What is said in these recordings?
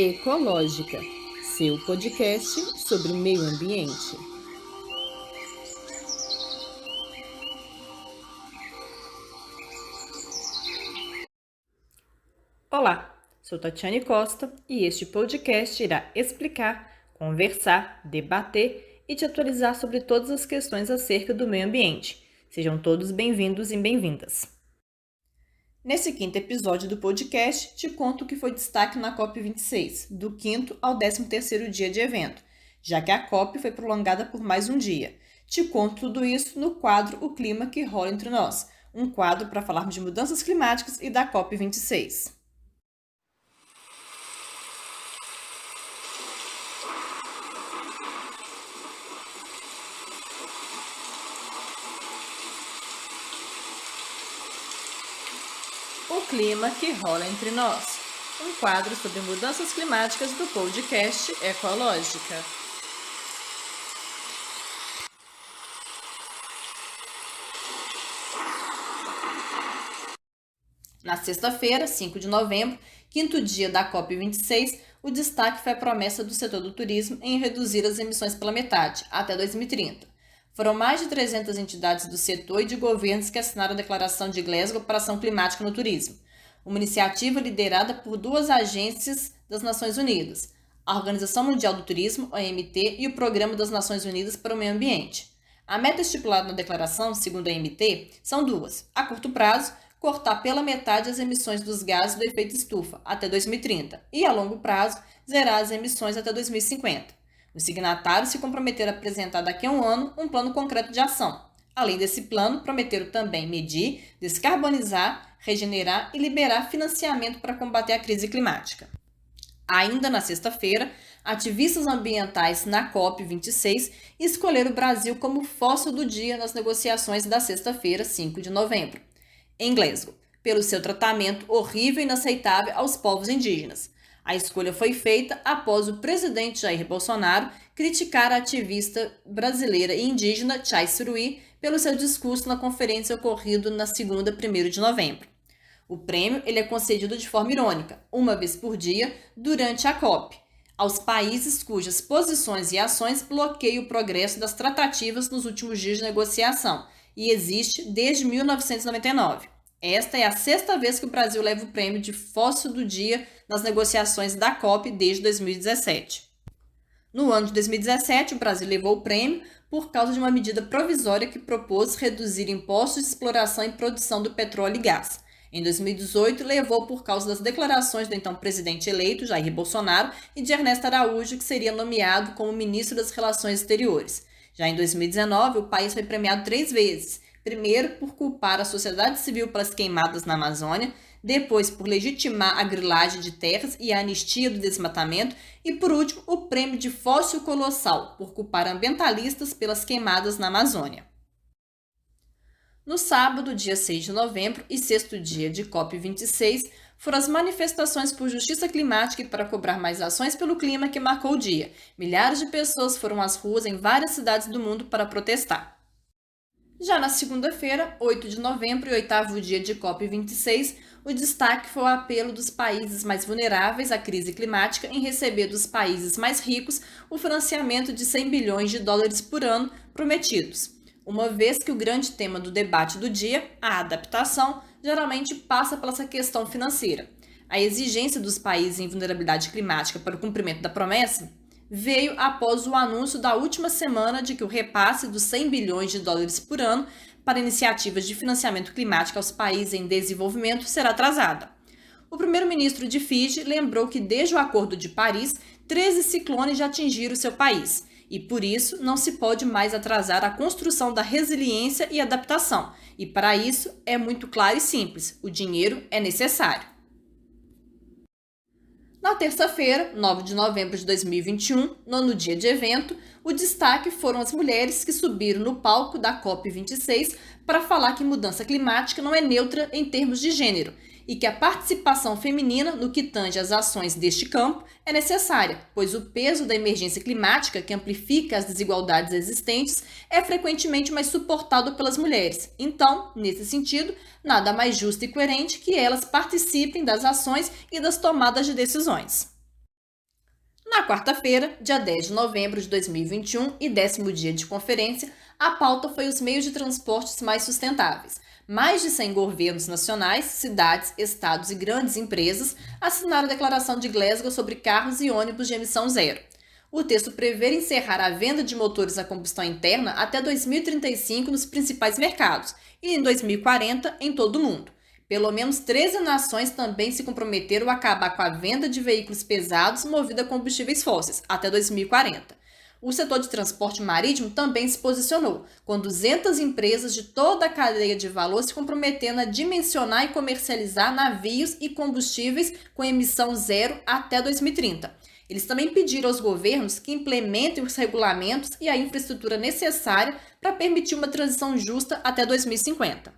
Ecológica, seu podcast sobre o meio ambiente. Olá, sou Tatiane Costa e este podcast irá explicar, conversar, debater e te atualizar sobre todas as questões acerca do meio ambiente. Sejam todos bem-vindos e bem-vindas. Nesse quinto episódio do podcast, te conto o que foi destaque na COP26, do 5º ao 13º dia de evento, já que a COP foi prolongada por mais um dia. Te conto tudo isso no quadro O Clima que Rola Entre Nós, um quadro para falarmos de mudanças climáticas e da COP26. O Clima que Rola Entre Nós, um quadro sobre mudanças climáticas do podcast Ecológica. Na sexta-feira, 5 de novembro, quinto dia da COP26, o destaque foi a promessa do setor do turismo em reduzir as emissões pela metade, até 2030. Foram mais de 300 entidades do setor e de governos que assinaram a Declaração de Glasgow para a Ação Climática no Turismo, uma iniciativa liderada por duas agências das Nações Unidas, a Organização Mundial do Turismo, OMT, e o Programa das Nações Unidas para o Meio Ambiente. A meta estipulada na declaração, segundo a OMT, são duas. A curto prazo, cortar pela metade as emissões dos gases do efeito estufa até 2030 e, a longo prazo, zerar as emissões até 2050. Os signatários se comprometeram a apresentar daqui a um ano um plano concreto de ação. Além desse plano, prometeram também medir, descarbonizar, regenerar e liberar financiamento para combater a crise climática. Ainda na sexta-feira, ativistas ambientais na COP26 escolheram o Brasil como fóssil do dia nas negociações da sexta-feira, 5 de novembro, em Glasgow, pelo seu tratamento horrível e inaceitável aos povos indígenas. A escolha foi feita após o presidente Jair Bolsonaro criticar a ativista brasileira e indígena Chai Suruí pelo seu discurso na conferência ocorrida na segunda, 1º de novembro. O prêmio é concedido de forma irônica, uma vez por dia, durante a COP, aos países cujas posições e ações bloqueiam o progresso das tratativas nos últimos dias de negociação e existe desde 1999. Esta é a sexta vez que o Brasil leva o prêmio de Fóssil do Dia nas negociações da COP desde 2017. No ano de 2017, o Brasil levou o prêmio por causa de uma medida provisória que propôs reduzir impostos de exploração e produção do petróleo e gás. Em 2018, levou por causa das declarações do então presidente eleito, Jair Bolsonaro, e de Ernesto Araújo, que seria nomeado como ministro das Relações Exteriores. Já em 2019, o país foi premiado 3 vezes. Primeiro, por culpar a sociedade civil pelas queimadas na Amazônia, depois por legitimar a grilagem de terras e a anistia do desmatamento e, por último, o prêmio de Fóssil Colossal, por culpar ambientalistas pelas queimadas na Amazônia. No sábado, dia 6 de novembro e sexto dia de COP26, foram as manifestações por justiça climática e para cobrar mais ações pelo clima que marcou o dia. Milhares de pessoas foram às ruas em várias cidades do mundo para protestar. Já na segunda-feira, 8 de novembro e oitavo dia de COP26, o destaque foi o apelo dos países mais vulneráveis à crise climática em receber dos países mais ricos o financiamento de 100 bilhões de dólares por ano prometidos. Uma vez que o grande tema do debate do dia, a adaptação, geralmente passa pela essa questão financeira. A exigência dos países em vulnerabilidade climática para o cumprimento da promessa veio após o anúncio da última semana de que o repasse dos 100 bilhões de dólares por ano para iniciativas de financiamento climático aos países em desenvolvimento será atrasada. O primeiro-ministro de Fiji lembrou que desde o Acordo de Paris, 13 ciclones já atingiram seu país e, por isso, não se pode mais atrasar a construção da resiliência e adaptação. E, para isso, é muito claro e simples, o dinheiro é necessário. Na terça-feira, 9 de novembro de 2021, nono dia de evento, o destaque foram as mulheres que subiram no palco da COP26 para falar que mudança climática não é neutra em termos de gênero e que a participação feminina no que tange às ações deste campo é necessária, pois o peso da emergência climática, que amplifica as desigualdades existentes, é frequentemente mais suportado pelas mulheres. Então, nesse sentido, nada mais justo e coerente que elas participem das ações e das tomadas de decisões. Na quarta-feira, dia 10 de novembro de 2021 e 10º dia de conferência, a pauta foi os meios de transportes mais sustentáveis. Mais de 100 governos nacionais, cidades, estados e grandes empresas assinaram a Declaração de Glasgow sobre carros e ônibus de emissão zero. O texto prevê encerrar a venda de motores a combustão interna até 2035 nos principais mercados e em 2040 em todo o mundo. Pelo menos 13 nações também se comprometeram a acabar com a venda de veículos pesados movidos a combustíveis fósseis até 2040. O setor de transporte marítimo também se posicionou, com 200 empresas de toda a cadeia de valor se comprometendo a dimensionar e comercializar navios e combustíveis com emissão zero até 2030. Eles também pediram aos governos que implementem os regulamentos e a infraestrutura necessária para permitir uma transição justa até 2050.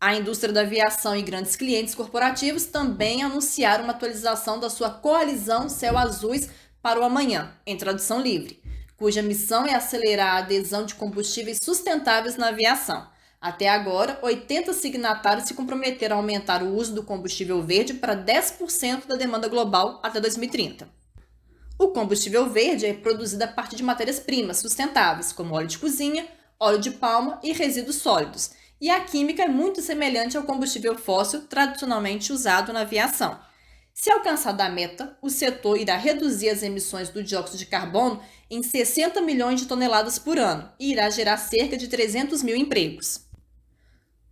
A indústria da aviação e grandes clientes corporativos também anunciaram uma atualização da sua coalizão Céu Azuis para o amanhã, em tradução livre, cuja missão é acelerar a adesão de combustíveis sustentáveis na aviação. Até agora, 80 signatários se comprometeram a aumentar o uso do combustível verde para 10% da demanda global até 2030. O combustível verde é produzido a partir de matérias-primas sustentáveis, como óleo de cozinha, óleo de palma e resíduos sólidos, e a química é muito semelhante ao combustível fóssil tradicionalmente usado na aviação. Se alcançada a meta, o setor irá reduzir as emissões do dióxido de carbono em 60 milhões de toneladas por ano e irá gerar cerca de 300 mil empregos.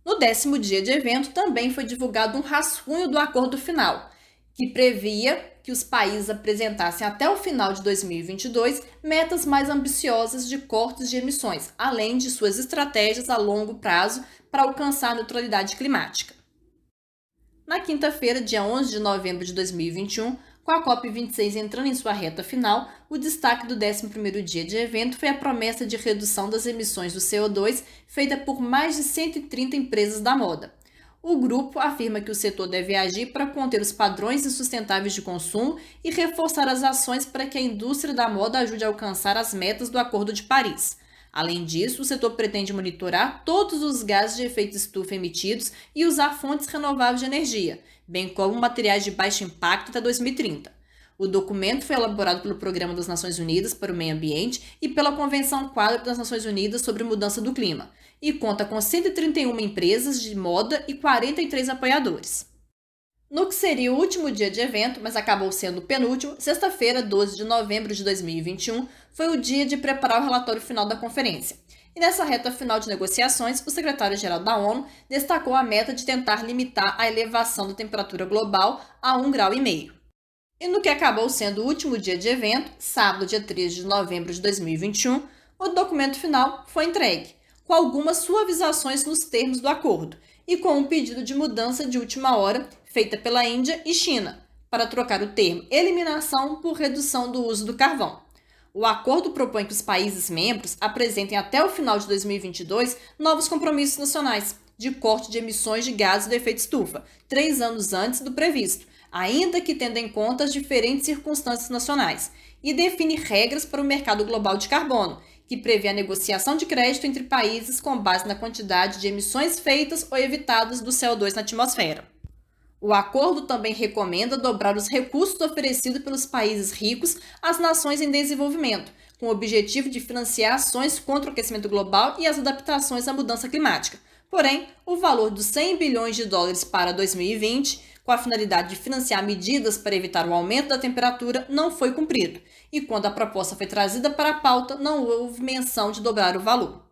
No 10º dia de evento, também foi divulgado um rascunho do acordo final, que previa que os países apresentassem até o final de 2022 metas mais ambiciosas de cortes de emissões, além de suas estratégias a longo prazo para alcançar a neutralidade climática. Na quinta-feira, dia 11 de novembro de 2021, com a COP26 entrando em sua reta final, o destaque do 11º dia de evento foi a promessa de redução das emissões do CO2 feita por mais de 130 empresas da moda. O grupo afirma que o setor deve agir para conter os padrões insustentáveis de consumo e reforçar as ações para que a indústria da moda ajude a alcançar as metas do Acordo de Paris. Além disso, o setor pretende monitorar todos os gases de efeito estufa emitidos e usar fontes renováveis de energia, bem como materiais de baixo impacto até 2030. O documento foi elaborado pelo Programa das Nações Unidas para o Meio Ambiente e pela Convenção Quadro das Nações Unidas sobre Mudança do Clima, e conta com 131 empresas de moda e 43 apoiadores. No que seria o último dia de evento, mas acabou sendo o penúltimo, sexta-feira, 12 de novembro de 2021, foi o dia de preparar o relatório final da conferência. E nessa reta final de negociações, o secretário-geral da ONU destacou a meta de tentar limitar a elevação da temperatura global a 1,5 graus. E no que acabou sendo o último dia de evento, sábado, dia 13 de novembro de 2021, o documento final foi entregue, com algumas suavizações nos termos do acordo e com um pedido de mudança de última hora feita pela Índia e China, para trocar o termo eliminação por redução do uso do carvão. O acordo propõe que os países membros apresentem até o final de 2022 novos compromissos nacionais de corte de emissões de gases do efeito estufa, 3 anos antes do previsto, ainda que tendo em conta as diferentes circunstâncias nacionais, e define regras para o mercado global de carbono, que prevê a negociação de crédito entre países com base na quantidade de emissões feitas ou evitadas do CO2 na atmosfera. O acordo também recomenda dobrar os recursos oferecidos pelos países ricos às nações em desenvolvimento, com o objetivo de financiar ações contra o aquecimento global e as adaptações à mudança climática. Porém, o valor dos 100 bilhões de dólares para 2020, com a finalidade de financiar medidas para evitar o aumento da temperatura, não foi cumprido, e quando a proposta foi trazida para a pauta, não houve menção de dobrar o valor.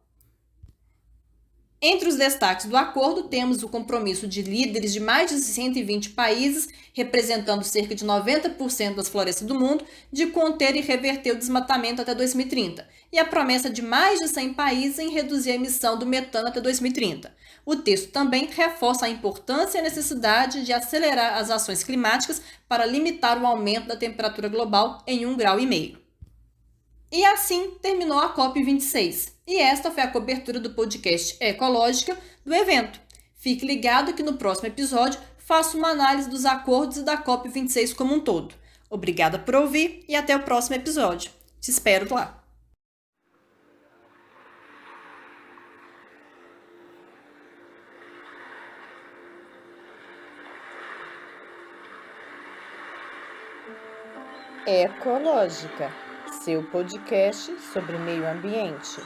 Entre os destaques do acordo, temos o compromisso de líderes de mais de 120 países, representando cerca de 90% das florestas do mundo, de conter e reverter o desmatamento até 2030, e a promessa de mais de 100 países em reduzir a emissão do metano até 2030. O texto também reforça a importância e a necessidade de acelerar as ações climáticas para limitar o aumento da temperatura global em 1,5 graus. E assim terminou a COP26. E esta foi a cobertura do podcast Ecológica do evento. Fique ligado que no próximo episódio faço uma análise dos acordos e da COP26 como um todo. Obrigada por ouvir e até o próximo episódio. Te espero lá. Ecológica, seu podcast sobre meio ambiente.